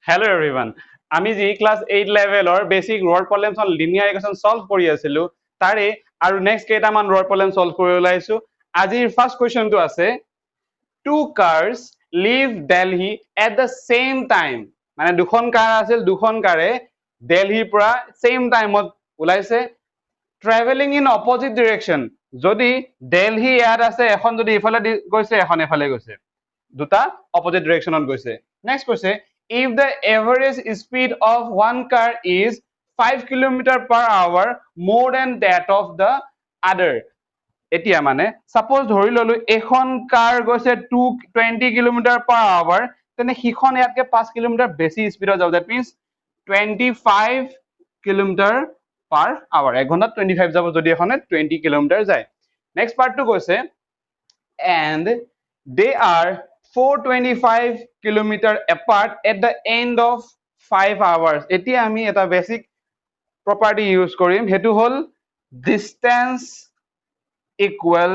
Hello everyone. আমি যি class 8 লেভেলৰ basic word problems on linear equation solve কৰি আছিলো তাৰে আৰু নেক্সট কেইটামান ওয়াৰ্ড প্ৰবলেম সলভ কৰি ওলাইছো আজিৰ ফাৰ্স্ট কোৱেশ্চনটো আছে two cars leave Delhi at the same time মানে দুখন কাৰ আছিল দুখন কাৰে দিল্লীৰ পৰা সেম টাইমত ওলাইছে traveling in opposite direction যদি দিল্লী ইয়াত আছে এখন যদি ইফালে গৈছে এখন এফালে গৈছে দুটা opposite directionত গৈছে next কৈছে if the average speed of one car is 5 km per hour more than that of the other এতিয়া মানে সাপোজ ধৰি ললো এখন কাৰ গৈছে 20 km per hour তেনে সিখন ইয়াতকে 5 km বেছি স্পিডত যাব that means 25 km per hour এক ঘন্টাত 25 যাব যদি এখনে 20 km যায় নেক্সট পাৰ্টটো কৈছে and they are 425 km apart at the end of 5 hours এতিয়া আমি এটা বেসিক property ইউজ কৰিম হেতু হল distance equal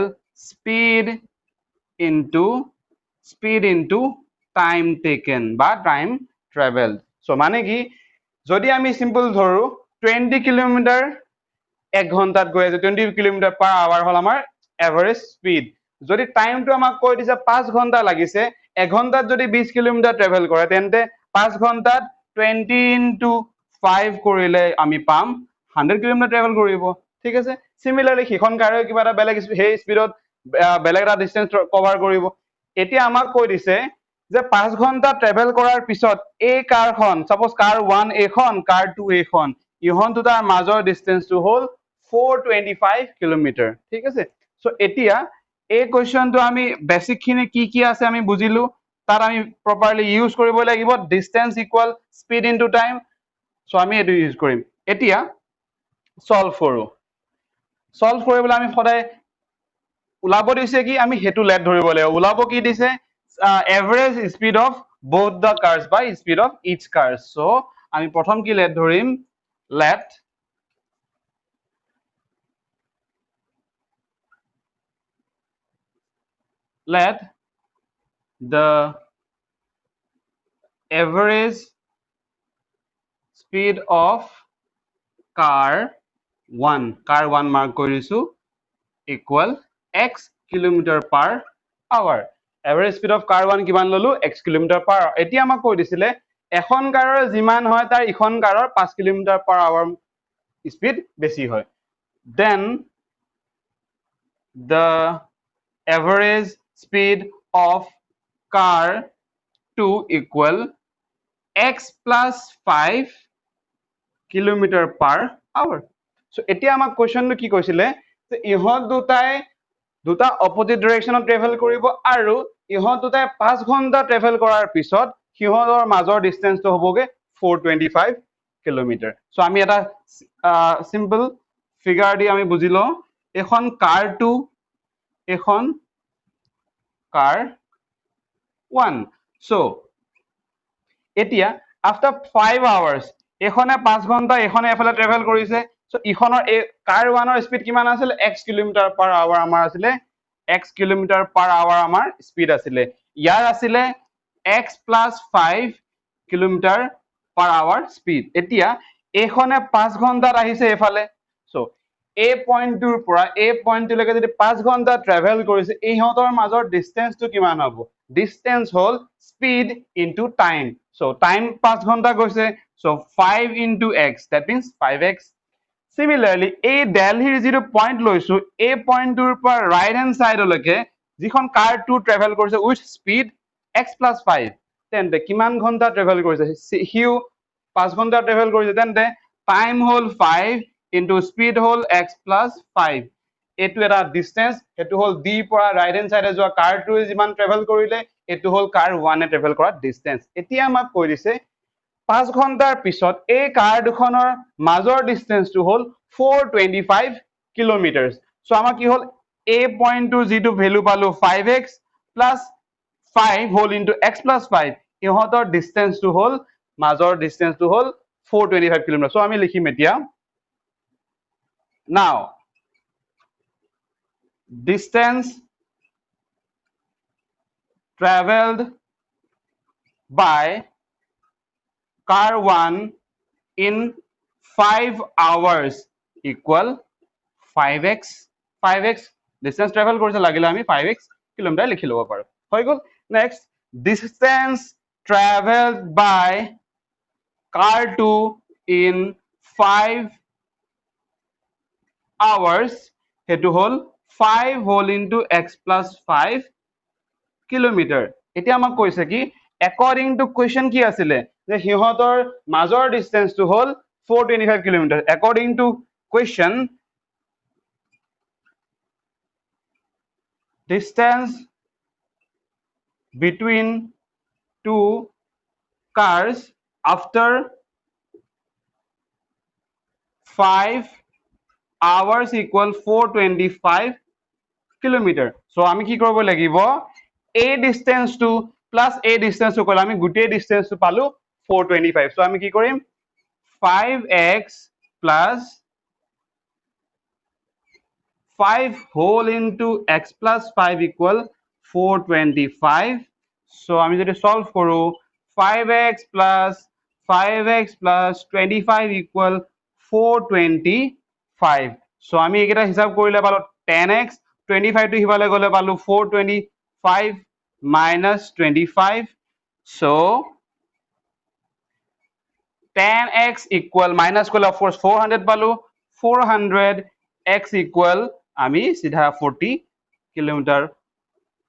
speed into time taken বা time traveled so মানে কি যদি আমি সিম্পল ধৰো 20 km এক ঘন্টাত গৈ আছে 20 km per hour হল আমাৰ এভারেজ স্পিড যদি টাইমটো আমাক কৈ দিছে 5 ঘন্টা লাগিছে এক ঘন্টাত যদি 20 km ট্ৰেভেল কৰে তেন্তে 5 ঘন্টাত 20 into 5 কৰিলে আমি পাম 100 km ট্ৰেভেল কৰিব ঠিক আছে সিমিলাৰলি হিখন কাৰে কিবা এটা বেলেগ সেই স্পিডত বেলেগ এটা ডিসটেন্স কভাৰ কৰিব এতিয়া আমাক কৈ দিছে যে 5 ঘন্টা ট্ৰেভেল কৰাৰ পিছত এই কাৰখন সাপোজ কাৰ 1 এখন কাৰ 2 এখন ইহন দুটাৰ মাজৰ ডিসটেন্সটো হল 425 কিলোমিটাৰ ঠিক আছে সো এতিয়া এই কোৱেশ্চনটো আমি বেসিক খিনি কি আছে আমি বুজিলো তাৰ আমি প্ৰপাৰলি ইউজ কৰিব লাগিব distance equal speed into time so আমি এটো ইউজ কৰিম এতিয়া সলভ কৰো সলভ কৰিবলৈ আমি সদায় ওলাব দিছে কি আমি হেতু লেট ধৰিব লাগিব ওলাব কি দিছে average speed of both the cars by speed of each car so আমি প্রথম কি লেট ধৰিম let the average speed of car 1 mark কৰিছো equal x kilometer per hour average speed of car 1 কিমান ললো x kilometer per hour এতিয়া আমাক কৈ দিছিলে এখন কাৰৰ যিমান হয় তাৰ ইখন কাৰৰ 5 kilometer per hour speed বেছি হয় then the average speed of car 2 equal x plus 5 kilometer per hour so এতিয়া আমাক কোৱেশ্চনটো কি কৈছিলে যে ইহত দুটা অপোজিট ডাইৰেকশনত ট্ৰেভেল কৰিব আৰু ইহত দুটাই 5 ঘন্টা ট্ৰেভেল কৰাৰ পিছত সিহতৰ মাজৰ ডিসটেন্সটো হ'বগে 425 কিলোমিটাৰ সো আমি এটা সিম্পল ফিগাৰ দি আমি বুজিলো এখন কাৰ 2 এখন কাৰ 1 সো এতিয়া আফটাৰ 5 আওয়াৰ্স এখনে 5 ঘন্টা এখনে এফালে ট্ৰেভেল কৰিছে সো ইখনৰ কাৰ 1 ৰ স্পিড কিমান আছিল x কিলোমিটাৰ পাৰ আৱাৰ আমাৰ আছিল x কিলোমিটাৰ পাৰ আৱাৰ আমাৰ স্পিড আছিল ইয়াৰ আছিল x plus 5 kilometre per hour speed এতিয়া এখনে 5 ঘন্টাত আহিছে এফালে সো এই পয়েন্টৰ পৰা এই পয়েন্টলৈকে যদি 5 ঘন্টা ট্ৰেভেল কৰিছে ইহতৰ মাজৰ ডিসটেন্সটো কিমান হ'ব ডিসটেন্স হল speed into time so time 5 ঘন্টা গৈছে so 5 into x that means 5x similarly a delhi zero point লৈছো a point ৰ পৰা right hand side লৈকে যিখন কাৰ 2 ট্ৰেভেল কৰিছে with speed x plus 5 তেন্তে কিমান ঘন্টা ট্ৰেভেল কৰিছে হিউ 5 ঘন্টা ট্ৰেভেল কৰিছে তেন্তে টাইম হল 5 into speed হল x plus 5 এটো এটা ডিসটেন্স হেতু হল d পৰা ৰাইট হ্যান্ড সাইডে যোৱা কাৰ 2 যিমান ট্ৰেভেল কৰিলে এটো হল কাৰ 1 এ ট্ৰেভেল কৰা ডিসটেন্স এতিয়া আমাক কৈ দিছে 5 ঘন্টাৰ পিছত এই কাৰ দুখনৰ মাজৰ ডিসটেন্সটো হল 425 কিলোমিটাৰ সো আমাক কি হল a পয়েন্ট টু যেটো ভ্যালু পালো 5x plus 5 whole into x plus 5 ইহতৰ ডিসটেন্সটো হল মাজৰ ডিসটেন্সটো হল 425 কিলোমিটাৰ সো আমি লিখিম এতিয়া now distance traveled by car 1 in 5 hours equal 5x 5x distance travel কৰিছে লাগিলে আমি 5x কিলোমিটাৰ লিখি ল'ব পাৰো হৈ গল next distance traveled by car 2 in 5 hours হেতু হল 5 whole into x plus 5 kilometre এতিয়া আমাক কৈছে কি according to question কি আছিলে যে হিহঁতৰ মাজৰ ডিসটেন্স টু হল 425 kilometre according to question distance between two cars after 5 hours equal 425 kilometre so আমি কি কৰিব লাগিব a distance to plus a distance to কলে আমি গুটে distance to পালো 425 so আমি কি কৰিম 5x plus 5 whole into x plus 5 equal 425 so আমি যদি solve কৰো 5x plus 5x plus 25 equal 425 so আমি এইকেইটা হিসাব কৰিলে পালো 10x 25 to হিবালে গলে পালো 425 minus 25 so 10x equal minus কলে of course 400 পালো 400 x equal আমি সিধা 40 কিলোমিটাৰ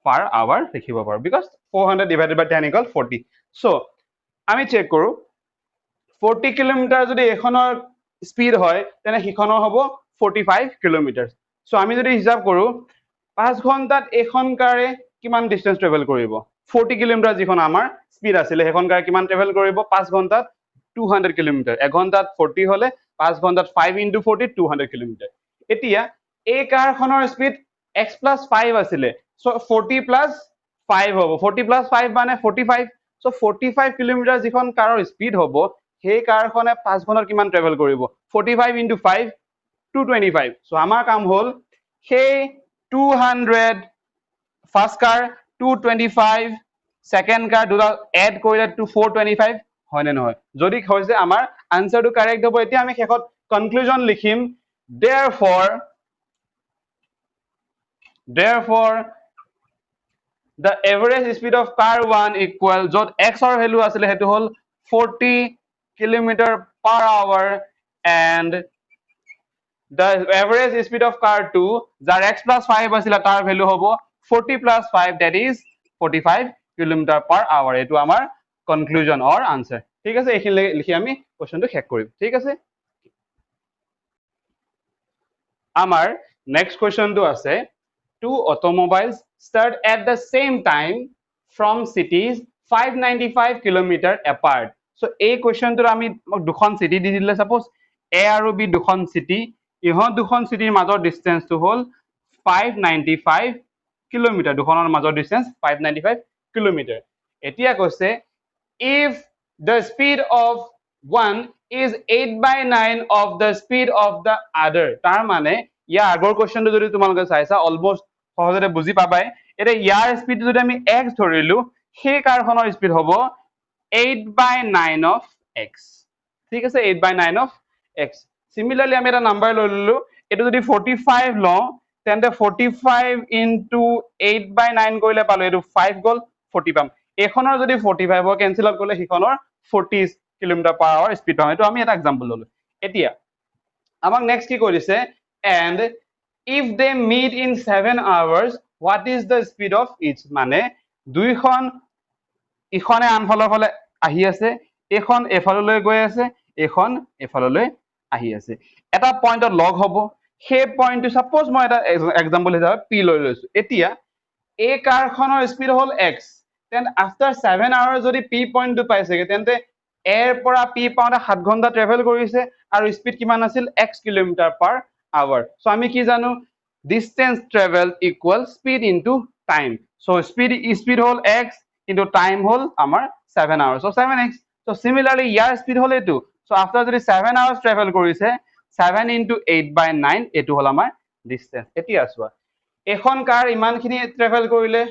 per hour লিখিব পাৰো because 400 divided by 10 equal 40 so আমি চেক কৰো 40 কিলোমিটাৰ যদি এখনৰ স্পিড হয় তেনে হিখনৰ হ'ব 45 কিলোমিটাৰ so আমি যদি হিসাব কৰো 5 ঘন্টাত এখন কাৰে কিমান ডিসটেন্স ট্ৰেভেল কৰিব 40 কিলোমিটাৰ যিখন আমাৰ স্পিড আছিল হেখন কাৰে কিমান ট্ৰেভেল কৰিব 5 ঘন্টাত 200 কিলোমিটাৰ এক ঘন্টাত 40 হলে 5 ঘন্টাত 5 into 40 200 কিলোমিটাৰ এতিয়া এই কাৰখনৰ স্পিড x plus 5 আছিল so 40 plus 5 হ'ব 40 plus 5 মানে 45 so 45 কিলোমিটাৰ যিখন কাৰৰ স্পিড হ'ব সেই কাৰখনে 5 ঘন্টাত কিমান ট্ৰেভেল কৰিব 45 into 5 225 so আমাৰ কাম হ'ল সেই 200 ফাৰ্স্ট কাৰ 225 সেকেন্ড কাৰ দুটা এড কৰিলে 425 হয় নে নহয় যদি হৈছে আমাৰ আনসাৰটো কাৰেক্ট হ'ব এতিয়া আমি শেষত কনক্লুজন লিখিম therefore the average speed of car 1 equal jot x or value asile hetu hol 40 kilometer per hour and the average speed of car 2 jar x plus 5 asile tar value hobo 40 plus 5 that is 45 kilometer per hour etu amar conclusion or answer ঠিক আছে এখিনি লিখি আমি কোশ্চেনটো শেষ কৰিম ঠিক আছে আমাৰ next question টো আছে two automobiles start at the same time from cities 595 kilometer apart so এই কোশ্চেনটো আমি দুখন সিটি দি দিলে suppose a আৰু b দুখন সিটি ইহত দুখন সিটিৰ মাজৰ ডিসটেন্স টো হল 595 কিলোমিটাৰ দুখনৰ মাজৰ ডিসটেন্স 595 কিলোমিটাৰ এতিয়া কৈছে if the speed of one is 8/9 of the speed of the other তাৰ মানে ইয়া আগৰ কোশ্চেনটো যদি তোমালোকে চাইছা অলমোস্ট সহজতে বুজি পাবাই এটা ইয়াৰ স্পিড যদি আমি x ধৰিলো সেই কাৰখনৰ স্পিড হ'ব 8/9 of x ঠিক আছে 8/9 of x similarly আমি এটা নাম্বাৰ লৈ ললো এটো যদি 45 লও তেন্তে 45 into 8/9 কৰিলে পালো এটো 5 গল 40 পাম এখনৰ যদি 45 ৰ কেনসেল আউট কৰিলে হিখনৰ 40 কিলোমিটাৰ পাৰ আৱাৰ স্পিড পাম এটো আমি এটা एग्जांपल ললো এতিয়া আমাক নেক্সট কি কৰিছে and if they meet in 7 hours what is the speed of each মানে দুইখন ইখনে আনফালৰ ফালে আহি আছে এখন এফাললৈ গৈ আছে এখন এফাললৈ আহি আছে এটা পয়েন্টত লগ হ'ব সেই পয়েন্টটো সাপোজ মই এটা एग्जांपल হিচাপে p লৈ লৈছো এতিয়া এই কাৰখনৰ স্পিড হল x then after 7 hours যদি p পয়েন্ট টো পাইছেগে তেন্তে a ৰ পৰা p পাওঁতে 7 ঘন্টা ট্ৰেভেল কৰিছে আৰু স্পিড কিমান আছিল x kilometre per hour so আমি কি জানো distance traveled equal speed into time so speed হল x into time হল আমাৰ 7 hours so 7x so similarly ইয়াৰ স্পিড হল এটো so after যদি 7 hours ট্ৰেভেল কৰিছে 7 into 8/9 এটো হল আমাৰ distance এতিয়া চোৱা এখন কাৰ ইমানখিনি ট্ৰেভেল কৰিলে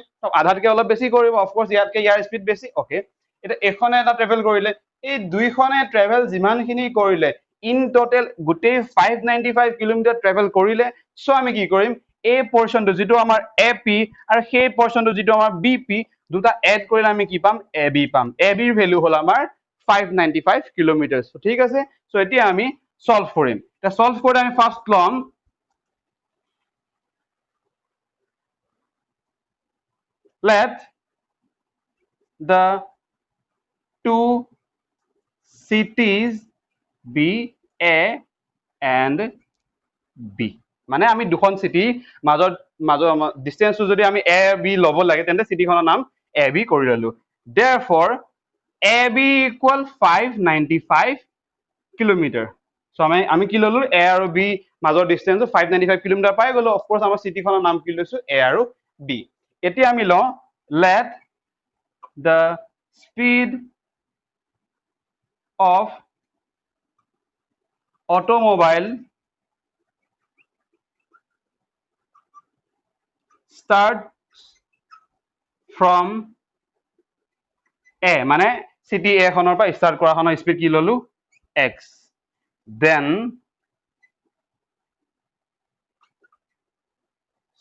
আধাতকে অলপ বেছি কৰিব অফ কোৰ্স ইয়াতকে ইয়াৰ স্পিড বেছি ওকে এটা এখনে এটা ট্ৰেভেল কৰিলে এই দুইখনে ট্ৰেভেল যিমানখিনি কৰিলে ইন টোটেল গোটেই 595 কিলোমিটাৰ ট্ৰেভেল কৰিলে সো আমি কি কৰিম এই পৰ্চনটো যেটো আমাৰ এপি আৰু সেই পৰ্চনটো যেটো আমাৰ বিপি দুটা এড কৰিলে আমি কি পাম এবি পাম এবিৰ ভ্যালু হল আমাৰ 595 কিলোমিটাৰ ঠিক আছে সো এতিয়া আমি সলভ কৰিম এটা সলভ কৰি আমি ফাৰ্স্ট লম let the two cities be A and B মানে আমি দুখন সিটি মাজত ডিসটেন্সটো যদি আমি A B লব লাগে তেন্তে সিটিখনৰ নাম A B কৰি ললো therefore A B equal 595 kilometre so আমি কি ললো A আৰু B মাজৰ ডিসটেন্স 595 কিলোমিটাৰ পাই গলো অফ কোৰ্স আমাৰ সিটিখনৰ নাম কি লৈছো A আৰু B এতিয়া আমি লওঁ let the speed of automobile start from A মানে সিটি A খনৰ পৰা স্টাৰ্ট কৰা খনৰ স্পিড কি ললো x then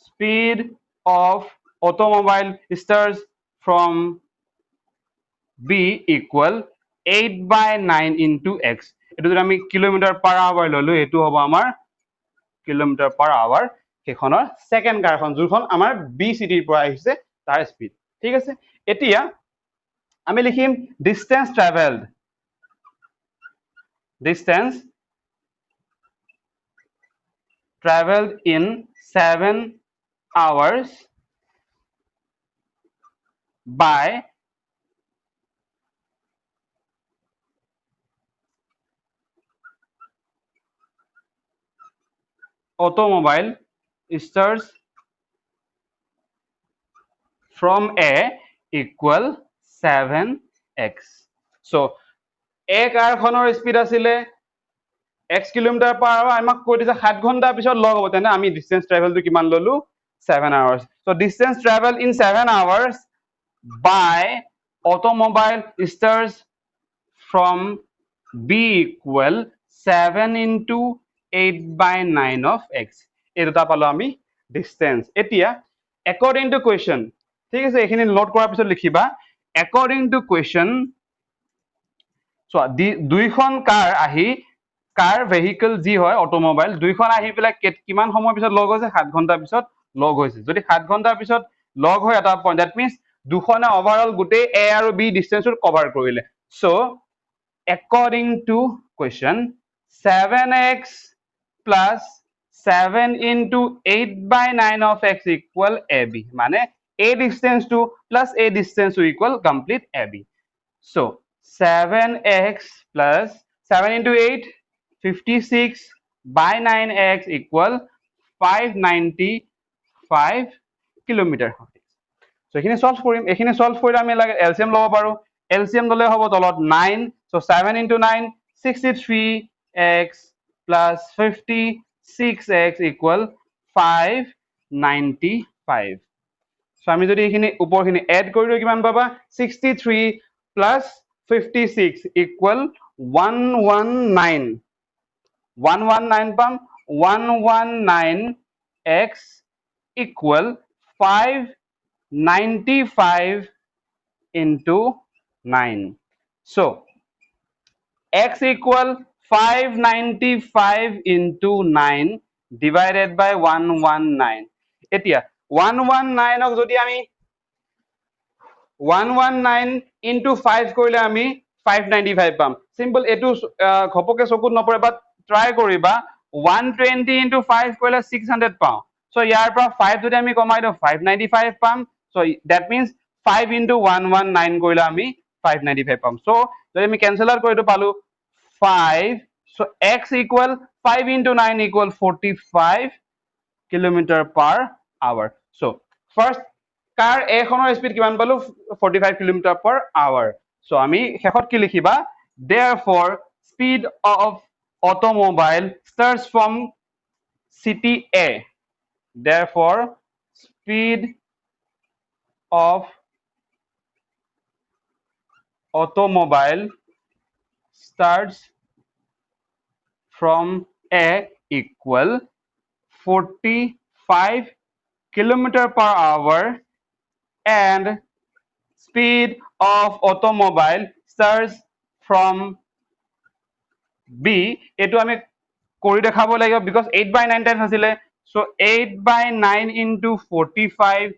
speed of automobile starts from B equal 8/9 into x এটো যদি আমি কিলোমিটাৰ পাৰ আৱাৰ ললো এটো হ'ব আমাৰ কিলোমিটাৰ পাৰ আৱাৰ সেইখনৰ সেকেন্ড কাৰখন যোনখন আমাৰ বি সিটিৰ পৰা আহিছে তাৰ স্পিড ঠিক আছে এতিয়া আমি লিখিম distance traveled in 7 hours by automobile starts from A equal 7x so A কাৰখনৰ স্পিড আছিলে x কিলোমিটাৰ পাৰ আৱাৰ আমাক কৈ দিছে 7 ঘন্টা পিছত লগ হ'ব তেনে আমি ডিসটেন্স ট্ৰেভেলটো কিমান ললো 7 hours so distance travel in 7 hours by automobile starts from B equal 7 into 8/9 of x এই দুটা পালো আমি ডিসটেন্স এতিয়া according to question ঠিক আছে এখিনি নোট কৰাৰ পিছত লিখিবা according to question so দুইখন কাৰ আহি কাৰ ভেহিকল যি হয় অটোমোবাইল দুইখন আহি পেলাই কিমান সময় পিছত লগ হৈছে 7 ঘন্টা পিছত লগ হৈছে যদি 7 ঘন্টা পিছত লগ হয় এটা পইণ্ট দ্যাট মিন্স দুখনে ওভাৰঅল গোটেই A আৰু B ডিসটেন্সৰ কভাৰ কৰিলে so according to question 7x plus 7 into 8/9 of x equal AB মানে A distance to plus A distance to equal complete AB so 7x plus 7 into 8 56 by 9x equal 595 kilometre so এখিনি solve কৰিম এখিনি solve কৰিলে আমি লাগে LCM লব পাৰো LCM ললে হ'ব তলত 9 so 7 into 9 63x plus 56x equal 595 so আমি যদি এখিনি উপৰখিনি এড কৰি দিও কিমান পাবা 63 plus 56 equal 119 পাম 119x equal 595 into 9 so x equal 595 into 9 divided by 119 এতিয়া 119 ক যদি আমি 119 into 5 কৰিলে আমি 595 পাম সিম্পল এটো ঘপকে চকুত নপৰে বাট ট্ৰাই কৰিবা 120 into 5 কৰিলে 600 পাও সো ইয়াৰ পৰা 5 যদি আমি কমাই দিও 595 পাম সো দ্যাট মিন্স 5 into 119 কৰিলে আমি 595 পাম সো যদি আমি ক্যান্সেলাৰ কৰি দিও পালো 5 so x equal 5 into 9 equal 45 kilometer per hour so first car A খনৰ স্পিড কিমান পালো 45 কিলোমিটাৰ per hour so আমি শেষত কি লিখিবা therefore speed of automobile starts from city A therefore speed of automobile starts from A equal 45 kilometer per hour and speed of automobile starts from B. এইটো আমি কৰি দেখাব লাগিব because 8/9 times আছিলে so 8/9 into 45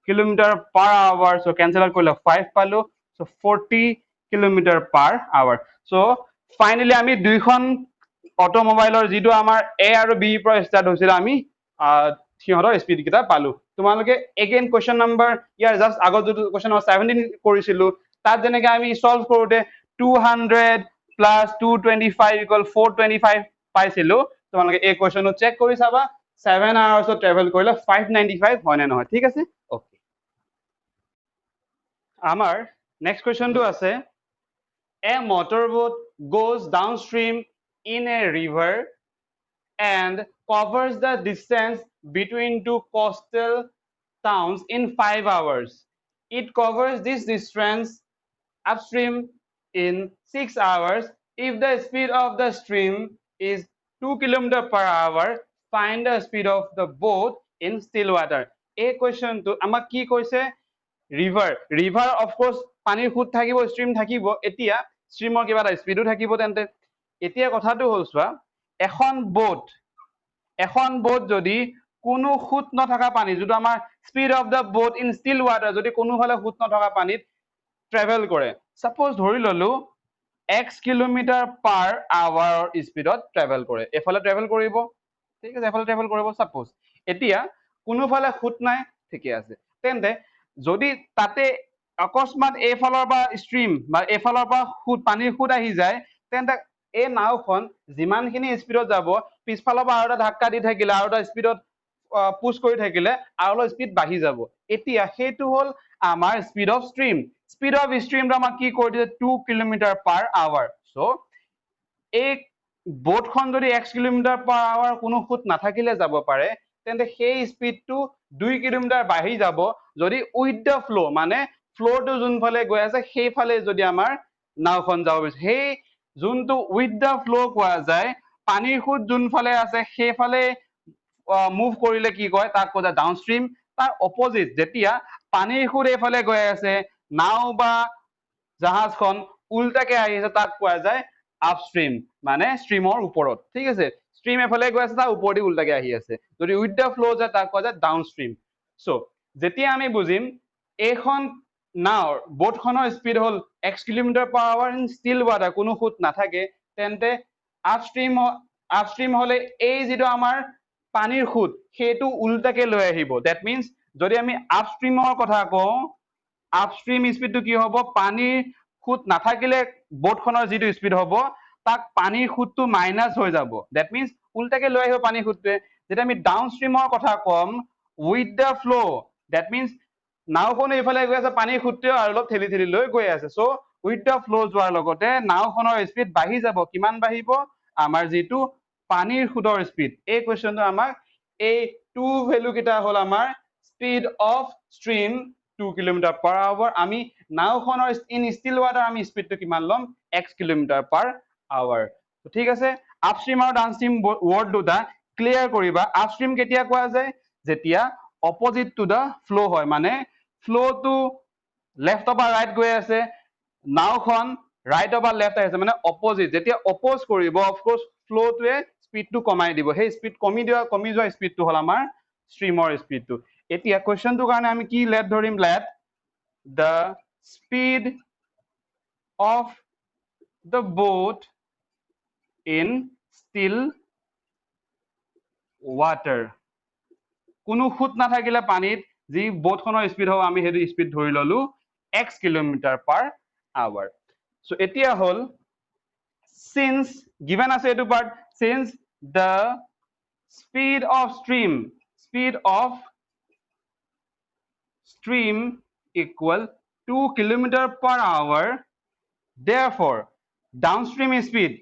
kilometer per hour so cancel out কৰিলে 5 পালো so 40 kilometer per hour so finally আমি দুইখন অটোমোবাইলৰ যিটো আমাৰ A আৰু B পৰা ষ্টাৰ্ট হৈছিল আমি সিহঁতৰ স্পীড কিটা পালো তোমালোকে again question number ইয়াৰ জাস্ট আগত যেটো question number 17 কৰিছিলো তাত যেনেকৈ আমি সলভ কৰোতে 200 plus 225 equal 425 পাইছিলো তোমালোকে এই কোৱেশ্চনটো চেক কৰি চাবা 7 hours ট্ৰেভেল কৰিলে 595 হয় নে নহয় ঠিক আছে ওকে আমাৰ নেক্সট কোৱেশ্চনটো আছে a motorboat goes downstream in a river and covers the distance between two coastal towns in 5 hours it covers this distance upstream in 6 hours. If the speed of the stream is 2 kilometers per hour, find the speed of the boat in still water. A question to আমাক কি কৈছে river of course পানীৰ খুঁত থাকিব stream থাকিব এতিয়া streaমৰ কিবা এটা স্পীডো থাকিব তেন্তে এতিয়া কথাটো হ'ল চোৱা এখন boat যদি কোনো খুঁত নথকা পানী যেটো আমাৰ speed of the boat in still water যদি কোনোফালে খুঁত নথকা পানীত ট্ৰেভেল কৰে সাপোজ ধৰি ললো x কিলোমিটাৰ পাৰ আৱাৰ স্পীডত ট্ৰেভেল কৰে এফালে ট্ৰেভেল কৰিব ঠিক আছে এফালে ট্ৰেভেল কৰিব সাপোজ এতিয়া কোনোফালে খুঁত নাই ঠিকে আছে তেন্তে যদি তাতে অকস্মাত এফালৰ পৰা ষ্ট্ৰীম বা এফালৰ পৰা খুঁত পানীৰ খুঁত আহি যায় তেন্তে এই নাওখন যিমানখিনি স্পীডত যাব পিছফালৰ পৰা আৰু এটা ধাক্কা দি থাকিলে আৰু এটা স্পীডত পুশ কৰি থাকিলে আৰু অলপ স্পীড বাঢ়ি যাব এতিয়া সেইটো হ'ল আমাৰ speed of stream speed of stream আমাক কি কৰি দিছে 2 কিলোমিটাৰ পাৰ আৱাৰ সো এই বোটখন যদি x কিলোমিটাৰ পাৰ আৱাৰ কোনো খুঁত নাথাকিলে যাব পাৰে তেন্তে সেই স্পীডটো 2 কিলোমিটাৰ বাঢ়ি যাব যদি উইথ দ্য ফ্লো মানে ফ্লোটো যোনফালে গৈ আছে সেইফালে যদি আমাৰ নাওখন যাব বিচাৰে সেই যোনটো উইথ দ্য ফ্লো কোৱা যায় পানীৰ খুঁত যোনফালে আছে সেইফালে মুভ কৰিলে কি কয় তাক কোৱা যায় ডাউনষ্ট্ৰীম তাৰ অপজিট যেতিয়া পানীৰ খুঁত এইফালে গৈ আছে নাও বা জাহাজখন উল্টাকে আহি আছে তাক কোৱা যায় আপষ্ট্ৰীম মানে ষ্ট্ৰীমৰ ওপৰত ঠিক আছে ষ্ট্ৰীম এফালে গৈ আছে তাৰ ওপৰদি উল্টাকে আহি আছে যদি উইথ দ্য ফ্লো যায় তাক কোৱা যায় ডাউনষ্ট্ৰীম সো যেতিয়া আমি বুজিম এইখন নাওৰ বোটখনৰ স্পীড হ'ল x kilometre per hour in still water কোনো খুঁত নাথাকে তেন্তে আপষ্ট্ৰীম হলে এই যিটো আমাৰ পানীৰ খুঁত সেইটো উল্টাকে লৈ আহিব দ্যাট মিন্স যদি আমি আপষ্ট্ৰীমৰ কথা কওঁ আপষ্ট্ৰীম স্পীডটো কি হ'ব পানীৰ খুঁত নাথাকিলে বোটখনৰ যিটো স্পীড হ'ব তাক পানীৰ খুঁতটো মাইনাস হৈ যাব দ্যাট মিন্স উল্টাকে লৈ আহিব পানীৰ খুঁতটোৱে যেতিয়া আমি ডাউনষ্ট্ৰীমৰ কথা কম with the flow that means নাওখন এইফালে গৈ আছে পানীৰ খুঁতটোৱে আৰু অলপ ঠেলি ঠেলি লৈ গৈ আছে সো উইথ দ্য ফ্লো যোৱাৰ লগতে নাওখনৰ স্পীড বাঢ়ি যাব কিমান বাঢ়িব আমাৰ যিটো পানীৰ খুঁতৰ স্পীড এই কোৱেশ্চনটো আমাক এই টু ভ্যালু কিটা হ'ল আমাৰ speed of stream 2 kilometre per hour আমি নাওখনৰ ইন ষ্টিল ৱাটাৰ আমি স্পীডটো কিমান লম x কিলোমিটাৰ পাৰ আৱাৰ ঠিক আছে আপষ্ট্ৰীম আৰু ডাউনষ্ট্ৰীম ৱৰ্ড দুটা ক্লিয়াৰ কৰিবা আপষ্ট্ৰীম কেতিয়া কোৱা যায় যেতিয়া অপজিট টু দা ফ্লো হয় মানে ফ্লোটো লেফটৰ পৰা ৰাইট গৈ আছে নাওখন ৰাইটৰ পৰা লেফট আহিছে মানে অপজিট যেতিয়া অপোজ কৰিব অফকোৰ্স ফ্লোটোৱে স্পীডটো কমাই দিব সেই স্পীড কমি যোৱা স্পীডটো হ'ল আমাৰ ষ্ট্ৰীমৰ স্পীডটো এতিয়া কোৱেশ্চনটোৰ কাৰণে আমি কি লেট ধৰিম late the speed of the boat in still water কোনো খুঁত নাথাকিলে পানীত যি বোটখনৰ স্পীড হ'ব আমি সেইটো স্পীড ধৰি ললো x kilometre per hour so এতিয়া হ'ল since given আছে এইটো part since the speed of stream equal 2 kilometer per hour therefore downstream speed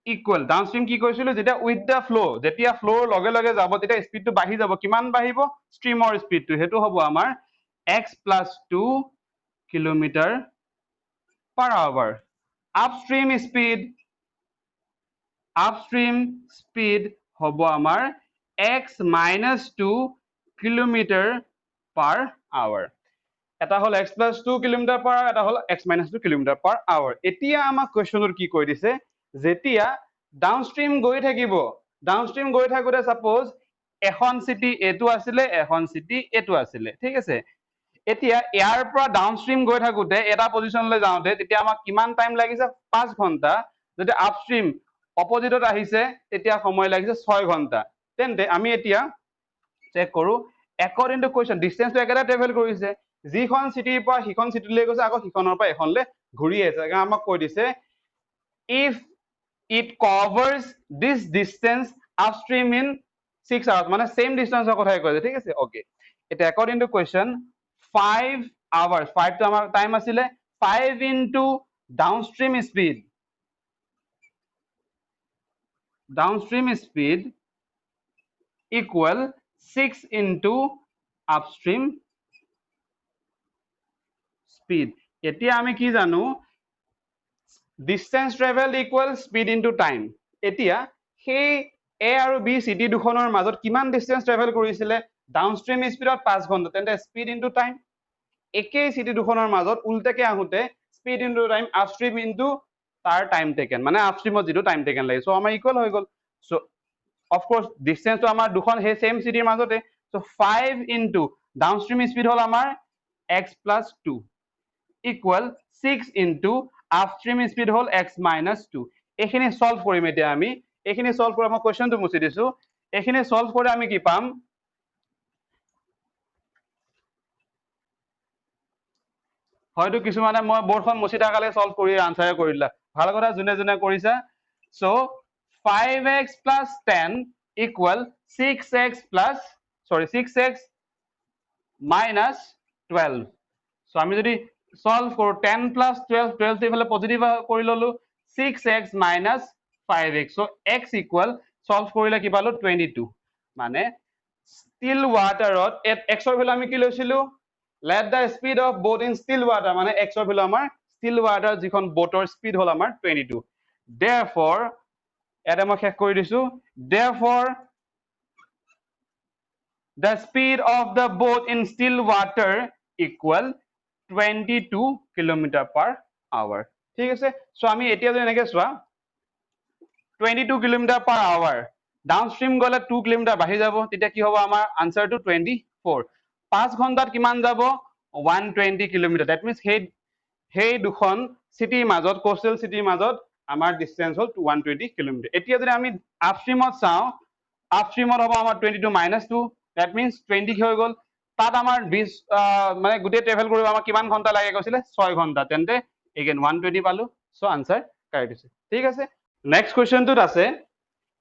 equal downstream কি কৈছিলো যেতিয়া with the flow যেতিয়া ফ্লোৰ লগে লগে যাব তেতিয়া স্পীডটো বাঢ়ি যাব কিমান বাঢ়িব ষ্ট্ৰীমৰ স্পীডটো হেতু হ'ব আমাৰ x plus 2 kilometre per hour. Upstream speed হ'ব আমাৰ x minus 2 kilometre per hour. এটা হল x plus 2 kilometre per hour, এটা হল x minus 2 kilometre per hour. এতিয়া আমাক কুৱেশ্যনৰ কি কৈ দিছে, যেতিয়া ডাউনষ্ট্ৰীম গৈ থাকিব, ডাউনষ্ট্ৰীম গৈ থাকোতে সাপোজ এখন চিটি এটো আছিলে, এখন চিটি এটো আছিলে, ঠিক আছে। এতিয়া ইয়াৰ পৰা ডাউনষ্ট্ৰীম গৈ থাকোতে এটা পজিশনলৈ যাওঁতে তেতিয়া আমাক কিমান টাইম লাগিছে 5 ঘন্টা, যদি আপষ্ট্ৰীম অপজিটত আহিছে তেতিয়া সময় লাগিছে 6 ঘন্টা। তেন্তে আমি এতিয়া চেক কৰো, according to question ডিসটেন্সটো একেটা ট্ৰেভেল কৰিছে, যিখন চিটিৰ পৰা সিখন চিটিলৈ গৈছে আকৌ সিখনৰ পৰা এখনলৈ ঘূৰি আহিছে। আমাক কৈ দিছে if it covers this distance upstream in 6 hours, মানে same distance কথাই কৈছে, ঠিক আছে। ওকে, এটা according to question 5 hours, 5 to আমাৰ টাইম আছিলে, 5 into downstream speed equal 6 into upstream speed. এতিয়া আমি কি জানো, distance traveled equal speed into time. এতিয়া সেই A আৰু B চিটি দুখনৰ মাজত কিমান ডিসটেন্স ট্ৰেভেল কৰিছিলে, ডাউনষ্ট্ৰীম স্পীডত 5 ঘন্টা, তেন্তে স্পীড ইনটু টাইম। একেই চিটি দুখনৰ মাজত উল্টাকে আহোতে speed into time, upstream into তাৰ টাইম টেকেন, মানে আপষ্ট্ৰীমত যেটো টাইম টেকেন লাগে, সো আমাৰ ইকুয়াল হৈ গল। সো অফ কোৰ্স ডিসটেন্সটো আমাৰ দুখন হে সেম চিটিৰ মাজতে, সো 5 ইনটু ডাউনষ্ট্ৰীম স্পীড হল আমাৰ x plus 2 equal 6 into upstream speed হল x minus 2. এইখিনি সলভ কৰিম এতিয়া আমি, এইখিনি সলভ কৰি মই কোৱেশ্চনটো মুছি দিছো, এইখিনি সলভ কৰি আমি কি পাম, হয়তো কিছুমানে মই বৰ্ডখন মুছি থাকালে সলভ কৰি আনসাৰ কৰি দিলা, ভাল কথা যোনে যোনে কৰিছা। So 5x plus 10 equal 6x minus 12. So আমি যদি সলভ কৰো 10 plus 12, 12 ইফালে পজিটিভ কৰি ললো, 6x minus 5x, so x equal solve কৰিলে কি পালো 22। মানে still waterত x ৰ ভ্যালু আমি কি লৈছিলো, let the speed of boat in still water, মানে x ৰ ভ্যালু আমাৰ still water যিখন boater speed হল আমাৰ 22। therefore এটা মই শেষ কৰি দিছো, therefore the speed of the boat in still water equal 22 kilometre per hour, ঠিক আছে। সো আমি এতিয়া যদি এনেকে চোৱা 22 কিলোমিটাৰ per hour, ডাউনষ্ট্ৰীম গলে 2 কিলোমিটাৰ বাঢ়ি যাব, তেতিয়া কি হ'ব আমাৰ আনসাৰটো 24। 5 ঘন্টাত কিমান যাব 120 কিলোমিটাৰ, দ্যাট মিন্স সেই দুখন চিটিৰ মাজত, কোস্টাল চিটিৰ মাজত আমাৰ ডিসটেন্স হল 120 কিলোমিটাৰ। এতিয়া যদি আমি আপষ্ট্ৰীমত চাওঁ, আপষ্ট্ৰীমত হ'ব আমাৰ 22 minus 2, দ্যাট মিন্স 20 হৈ গল। তাত আমাৰ 20 মানে গোটেই ট্ৰেভেল কৰিব আমাৰ কিমান ঘন্টা লাগে কৈছিলে 6 ঘন্টা, তেন্তে এগেইন 120 পালো, সো আনসাৰ কাৰেক্ট হৈছে, ঠিক আছে। নেক্সট কুৱেশ্যনটোত আছে,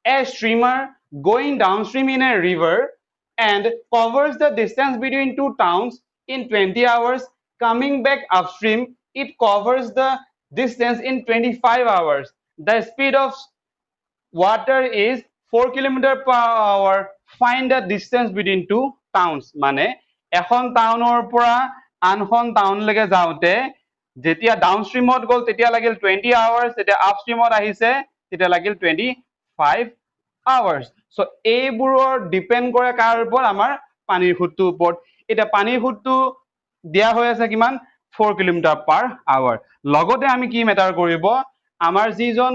a streamer going downstream in a river and covers the distance between two towns in 20 hours, coming back upstream it covers the distance in 25 hours. The speed of water is 4 kilometer per hour, find the distance between two towns. মানে এখন টাউনৰ পৰা আনখন টাউনলৈকে যাওঁতে যেতিয়া ডাউনষ্ট্ৰীমত গল তেতিয়া লাগিল 20 hours, যেতিয়া আপষ্ট্ৰীমত আহিছে তেতিয়া লাগিল 25 hours. সো এইবোৰৰ ডিপেন্ড কৰে কাৰ ওপৰত, আমাৰ পানীৰ সুতটোৰ ওপৰত। এতিয়া পানীৰ সুতটো দিয়া হৈ আছে কিমান 4 কিলোমিটাৰ per hour। লগতে আমি কি মেটাৰ কৰিব, আমাৰ যিজন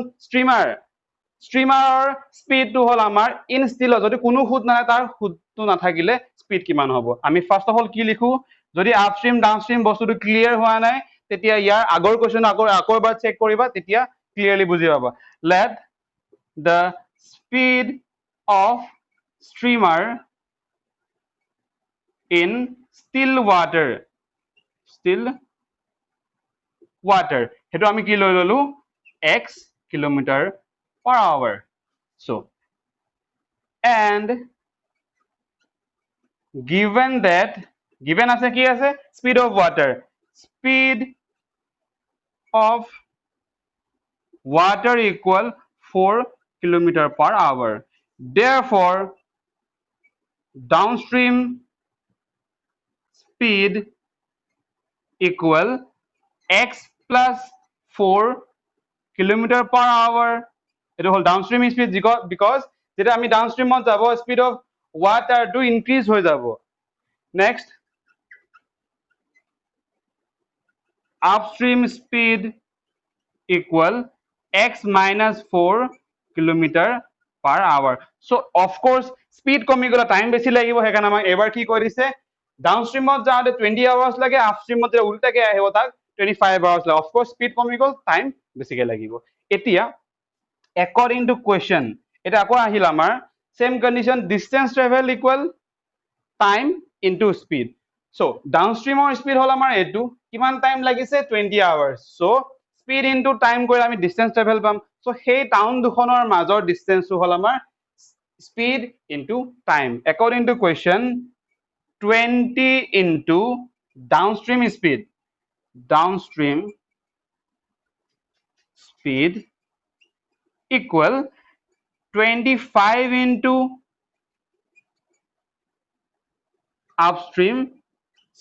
ষ্ট্ৰীমাৰৰ স্পীডটো হল আমাৰ ইন ষ্টিলত, যদি কোনো সুত নাই তাৰ সুতটো নাথাকিলে স্পীড কিমান হ'ব। আমি ফাৰ্স্ট অফ অল কি লিখো, যদি আপষ্ট্ৰীম ডাউনষ্ট্ৰীম বস্তুটো ক্লিয়াৰ হোৱা নাই তেতিয়া ইয়াৰ আগৰ কুৱেশ্যন আকৌ এবাৰ চেক কৰিবা, তেতিয়া ক্লিয়াৰলি বুজি পাবা। let the speed of streamer in still water, সেইটো আমি কি লৈ ললো x kilometre per hour. So and given that, given আছে কি আছে speed of water equal 4 kilometer per hour, therefore downstream speed equal x plus 4 kilometre per hour এইটো হ'ল ডাউনষ্ট্ৰীম স্পীড বিকজ যেতিয়া আমি ডাউনষ্ট্ৰীমত যাব স্পীড অফ ৱাটাৰটো ইনক্ৰিজ হৈ যাব next upstream speed equal x minus 4 kilometre per hour so of course speed কমি গ'লে time বেছি লাগিব হেকাৰণে আমাক এবাৰ কি কৈ দিছে ডাউনষ্ট্ৰীমত যাওঁতে 20 আৱাৰ্ছ লাগে আপষ্ট্ৰীমত যে উল্টাকে আহিব তাক 25 আৱাৰ্ছ লাগে of course speed কমি গ'ল টাইম বেছিকে লাগিব এতিয়া according to question এটা আকৌ আহিল আমাৰ same condition distance travel equal time into speed so downstream speed হল আমাৰ এটো কিমান টাইম লাগিছে 20 hours so speed into time কৰি আমি distance travel পাম so সেই টাউন দুখনৰ মাজৰ distance হল আমাৰ speed into time according to question 20 into downstream speed equal 25 into upstream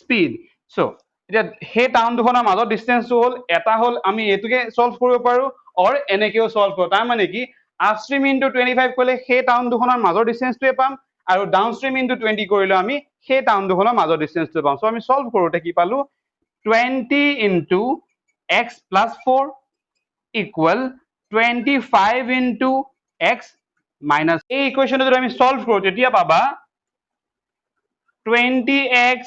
speed so এতিয়া হে টাউন দুখনৰ মাজৰ ডিসটেন্স হল এটা হল আমি এটোকে সলভ কৰিব পাৰো অৰ এনেকেও সলভ কৰিব তাৰ মানে কি আপস্ট্ৰিম ইনটু 25 কলে হে টাউন দুখনৰ মাজৰ ডিসটেন্সটোৱে পাম আৰু ডাউনস্ট্ৰিম ইনটু 20 কৰিলে আমি হে টাউন দুখনৰ মাজৰ ডিসটেন্সটো পাম সো আমি সলভ কৰোতে কি পালো 20 into x plus 4 equal 25 into x minus এই ইকুয়েশনটো যদি আমি সলভ কৰো তেতিয়া পাবা 20x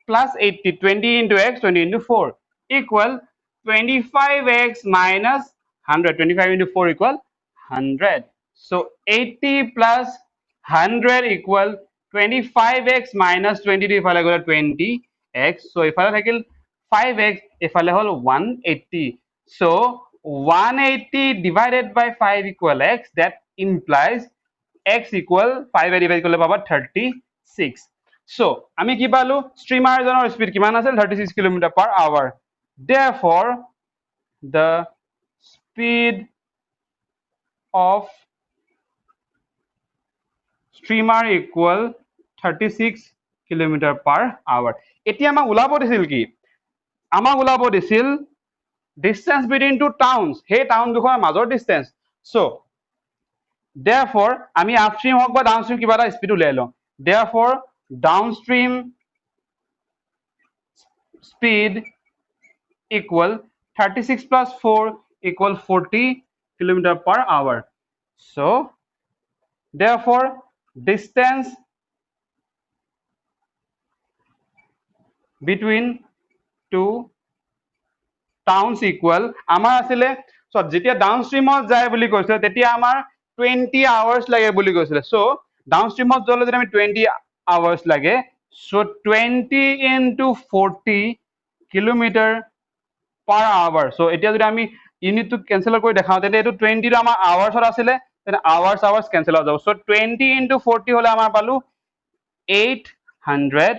plus 80 20 into x 20 into 4 equal 25x minus 100 25 into 4 equal 100 so 80 plus 100 equal 25x minus 20 ইফালে গলে 20x so ইফালে থাকিল 5x ইফালে হল 180 so 180 divided by 5 equal x that implies x equal 5 divided করলে পাবা 36 so আমি কি পালো স্ট্রিমার জনৰ স্পিড কিমান আছিল 36 kilometre per hour therefore the speed of streamer equal 36 kilometre per hour এতিয়া আমাক উলাব দিছিল কি আমাক উলাব দিছিল distance between two towns hey town দুখনৰ মাজৰ distance so therefore আমি upstream হক বা downstream কিবা এটা স্পিড উলাই লম therefore downstream speed equal 36 plus 4 equal 40 kilometer per hour so therefore distance between two towns equal আমাৰ আছিল so যেতিয়া ডাউনস্ট্ৰিমত যায় বুলি কৈছে তেতিয়া আমাৰ 20 hours লাগে বুলি কৈছিল so ডাউনস্ট্রিমত গলে যদি আমি 20 hours লাগে so 20 into 40 kilometer per hour so এতিয়া যদি আমি ইউনিটটো ক্যান্সেল কৰি দেখাও তেতে এটো 20 ৰ আমাৰ আৱাৰ্ছত আছিল তেনে আৱাৰ্ছ ক্যান্সেল হৈ যাব so 20 into 40 হলে আমাৰ পালো 800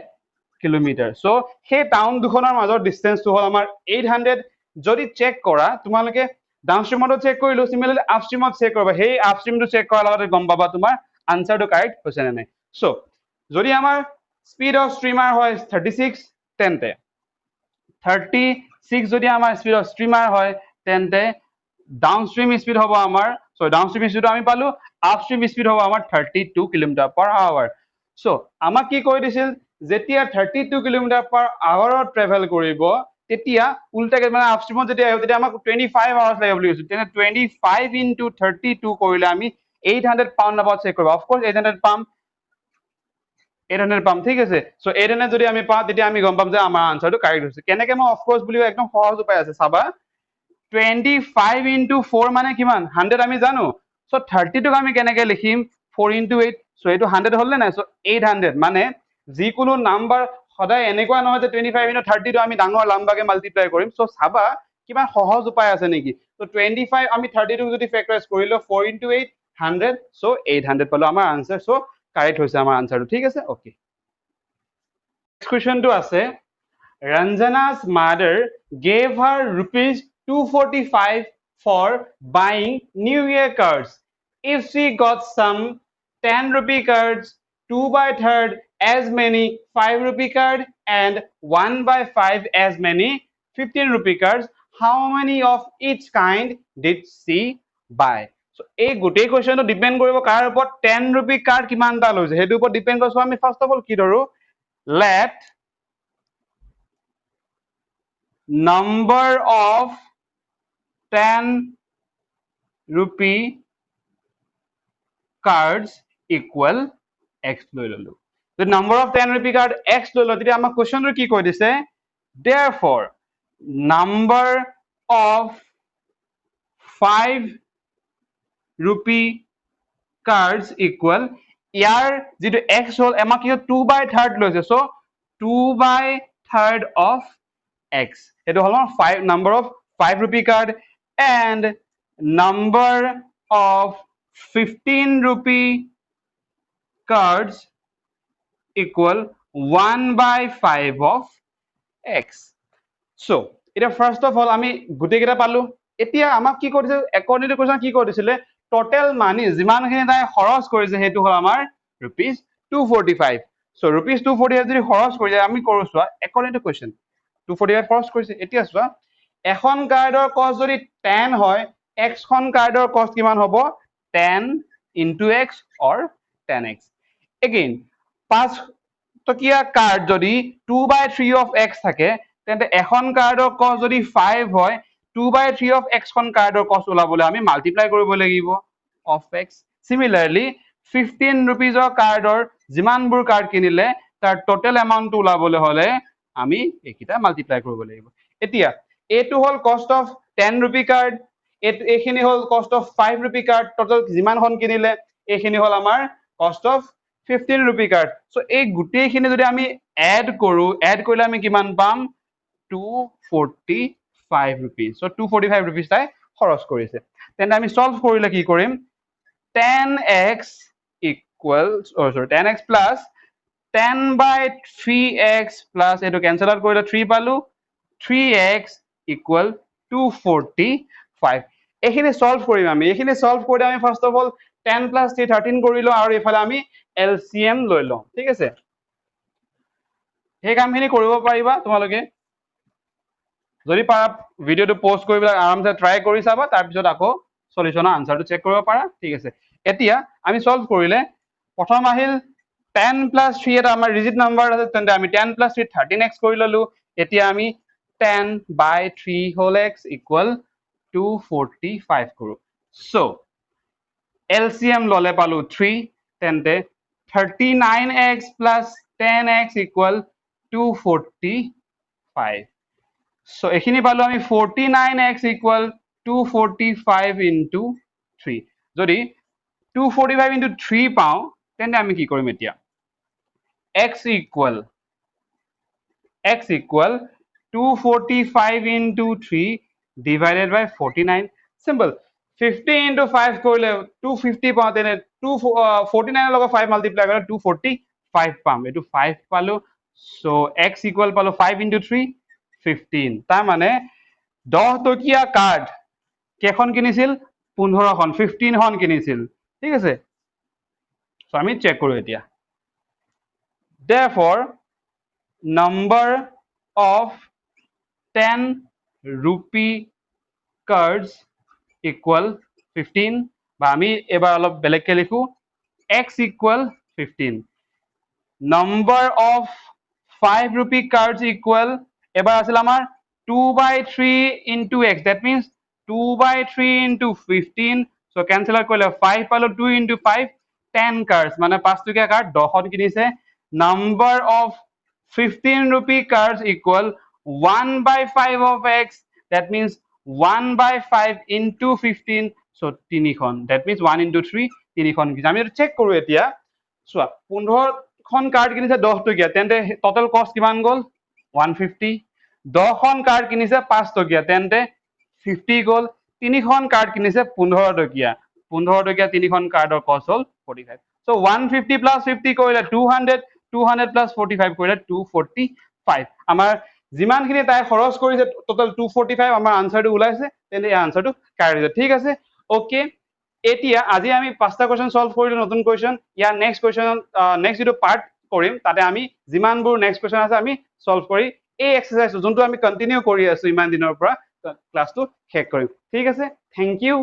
কিলোমিটাৰ so সেই টাউন দুখনৰ মাজৰ ডিসটেন্সটো হল আমাৰ 800 যদি চেক কৰা তোমালকে ডাউনস্ট্ৰিমত চেক কৰিলো সিমিলাৰলি আপস্ট্ৰিমত চেক কৰবা সেই আপস্ট্ৰিমটো চেক কৰাৰ লগতে গম পাবা তোমাৰ আনসাৰটো কাৰেক্ট হৈছে নে নাই so যদি আমাৰ স্পিড অফ স্ট্ৰিমাৰ হয় 36 তেন্তে 36 যদি আমাৰ স্পিড অফ স্ট্ৰিমাৰ হয় তেন্তে ডাউনস্ট্ৰিম স্পিড হ'ব আমাৰ সো ডাউনস্ট্ৰিম স্পিড আমি পালো আপস্ট্ৰিম স্পিড হ'ব আমাৰ 32 কিলোমিটাৰ পাৰ আৱাৰ সো আমাক কি কৈ দিছিল যেতিয়া 32 কিলোমিটাৰ পাৰ আৱাৰত ট্ৰেভেল কৰিব তেতিয়া উল্টাকে মানে আপস্ট্ৰিমত যেতিয়া আহিব তেতিয়া আমাক 25 আৱাৰ্ছ লাগিব বুলি কৈছিল তেনে 25 into 32 কৰিলে আমি 800 পাউণ্ড নাপাও চেক কৰিব অফ কোৰ্স 800 পাম 800 পাম ঠিক আছে সো 800 যদি আমি পাও তেতিয়া আমি গম পাম যে আমাৰ আনসাৰটো কাৰেক্ট হৈছে কেনেকে মই অফ কোৰ্স বুলিও একদম সহজ উপায় আছে চাবা 25 into 4 মানে কিমান 100 আমি জানো সো 30 টোক আমি কেনেকে লিখিম 4 into 8 সো এটো 100 হল না সো 800 মানে যিকোনো নাম্বার সদায় এনেকুৱা নহয় যে 25 into 30 টো আমি ডাঙৰ লম্বাকে মাল্টিপ্লাই কৰিম সো চাবা কিমান সহজ উপায় আছে নেকি সো 25 আমি 30 টোক যদি ফেক্টৰাইজ কৰিলো 4 into 8 100 সো 800 পালো আমাৰ আনসাৰ সো কাৰেক্ট হৈছে আমাৰ আনসাৰটো ঠিক আছে ওকে নেক্সট কোৱেশ্চনটো আছে Ranjana's mother gave her rupees 245 for buying New Year cards. If she got some 10 rupee cards, 2 by 3rd as many 5 rupee card and 1 by 5 as many 15 rupee cards. How many of each kind did she buy? So এই গোটেই কোৱেশ্চনটো depend কৰিব কাৰ ওপৰত 10 rupee card কিমানটা লৈছে সেইটো ওপৰত depend কৰিছো আমি ফাৰ্স্ট অফ অল কি ধৰো let number of 10 rupee cards equal x লৈ ললো the number of 10 rupee card x লৈ ললো তেতিয়া আমাৰ কোৱেশ্চনটো কি কৈ দিছে therefore number of 5 rupee cards equal ইয়াৰ যেটো x হল আমাক কি 2/3 লৈছে so 2/3 of x এটো হল 5 number of 5 rupee card and number of 15 rupee cards equal 1/5 of x so এটা first of all আমি গুটে কেটা পালো এতিয়া আমাক কি কৰিছে according to question কি কৰিছিলে total money যিমানখিনি তাই খৰচ কৰিছে হেতু হল আমাৰ rupees 245 so rupees 245 যদি খৰচ কৰি যায় আমি কৰো চোৱা according to question 245 খৰচ কৰিছে এতিয়া চোৱা এখন কাৰ্ডৰ কষ্ট যদি 10 হয় x খন কাৰ্ডৰ কষ্ট কিমান হ'ব 10 into x or 10x again 5 টকিয়া card যদি 2/3 of x থাকে তেন্তে এখন কাৰ্ডৰ কষ্ট যদি 5 হয় 2/3 of x খন কাৰ্ডৰ কষ্ট ওলাবলৈ আমি মাল্টিপ্লাই কৰিব লাগিব of x similarly 15 rupees of কাৰ্ডৰ যিমানবোৰ কাৰ্ড কিনিলে তাৰ টোটাল এমাউন্ট ওলাবলৈ হলে আমি একিটা মাল্টিপ্লাই কৰিব লাগিব এতিয়া এটো হল কষ্ট অফ 10 rupee কাৰ্ড এখিনি হল cost of 5 rupee card total যিমানখন কিনিলে এখিনি হল আমাৰ cost of 15 rupee card so এই গুটেইখিনি যদি আমি এড কৰো এড কৰিলে আমি কিমান পাম 245 rupees so 245 rupees তাই খৰচ কৰিছে তেন্তে আমি সলভ কৰিলে কি কৰিম 10x equals 10x plus 10/3x plus এটো ক্যান্সেল আউট কৰিলে 3 পালো 3x equal 245 এখিনি সলভ কৰিম আমি এখিনি সলভ কৰি আমি ফাৰ্স্ট অফ অল 10 plus 3 13 কৰিলো আৰু এফালে আমি LCM লৈ লম ঠিক আছে এই কামখিনি কৰিব পাৰিবা তোমালোকে যদি পাৰা ভিডিওটো পোস্ট কৰি আৰামসে ট্ৰাই কৰি চাবা তাৰ পিছত আকৌ সলিউশনৰ আনসাৰটো চেক কৰিব পাৰা ঠিক আছে এতিয়া আমি সলভ কৰিলে প্ৰথম আহিল 10 plus 3 এটা আমাৰ ৰিজিট নাম্বাৰ আছে তেন্তে আমি 10 plus 3 13x কৰি ললো এতিয়া আমি 10/3 whole x equal 245 কৰো so LCM ললে পালো 3 তেন্তে 39x plus 10x equal 245 so এখিনি পালো আমি 49x equal 245 into 3 যদি 245 into 3 পাও তেন্তে আমি কি কৰিম এতিয়া x equal 245 into 3 divided by 49 simple 50 into 5 কৰিলে 250 পাও তেনে 49 লগত 5 মাল্টিপ্লাই কৰিলে 245 পাম এটো 5 পালো so x equal পালো 5 into 3 15 তাৰ মানে 10 টকিয়া কাৰ্ড কেখন কিনিছিল 15 খন 15 খন কিনিছিল ঠিক আছে so আমি চেক কৰো এতিয়া therefore number of 10 rupee cards equal 15 বা আমি এবাৰ অলপ বেলেগকে লিখো x equal 15 number of 5 rupee cards equal এবাৰ আছিল আমাৰ 2/3 into x that means 2/3 into 15 so cancel out কৰিলে 5 পালো 2 into 5 10 cards মানে 5 টকিয়া কাৰ্ড 10 কিনিছে number of 15 rupee cards equal 1/5 of x that means 1/5 into 15 so 3 খন that means 1 into 3 3 খন আমি এটা চেক কৰো এতিয়া চোৱা 15 খন কাৰ্ড কিনিছে 10 টকিয়া তেন্তে টোটাল কষ্ট কিমান গল 150 10 খন কাৰ্ড কিনিছে 5 টকিয়া তেন্তে 50 গল 3 খন কাৰ্ড কিনিছে 15 টকিয়া 15 টকিয়া 3 খন কাৰ্ডৰ কষ্ট হল 45 so 150 plus 50 কৰিলে 200 200 plus 45 কৰিলে 245 আমাৰ যিমানখিনি তাই খৰচ কৰিছে টোটাল 245 আমাৰ আনসাৰটো ওলাইছে তেন্তে এই আনসাৰটো কাৰেক্ট হৈছে ঠিক আছে ওকে এতিয়া আজি আমি পাঁচটা কোৱেশ্চন সলভ কৰিলো নতুন কোৱেশ্চন ইয়াৰ নেক্সট কোৱেশ্চন নেক্সট যেটো পাৰ্ট কৰিম তাতে আমি যিমানবোৰ নেক্সট কোৱেশ্চন আছে আমি সলভ কৰি এই এক্সাৰচাইজটো যোনটো আমি কণ্টিনিউ কৰি আছো ইমান দিনৰ পৰা ক্লাছটো শেষ কৰিম ঠিক আছে থেংক ইউ